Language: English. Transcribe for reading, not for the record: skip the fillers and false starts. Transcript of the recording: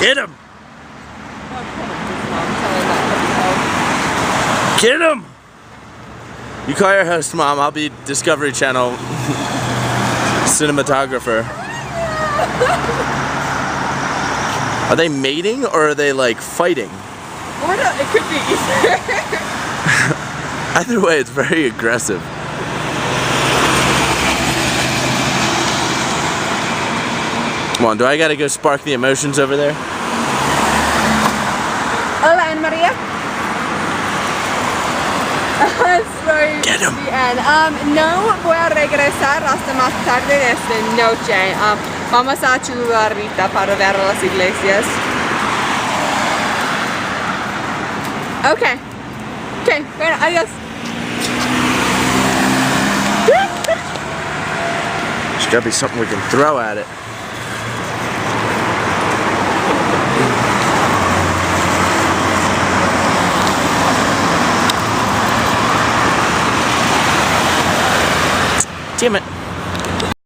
Get him! Get him! You call your host, Mom. I'll be Discovery Channel cinematographer. Are they mating or are they like fighting? Or no, it could be either. Either way, it's very aggressive. Come on, do I gotta go spark the emotions over there? Hola, Ana Maria. Sorry. Get him. The end. No voy a regresar hasta más tarde de esta noche. Vamos a Chugarita para ver las iglesias. Okay. Okay, bueno, adiós. There's gotta be something we can throw at it. Damn it.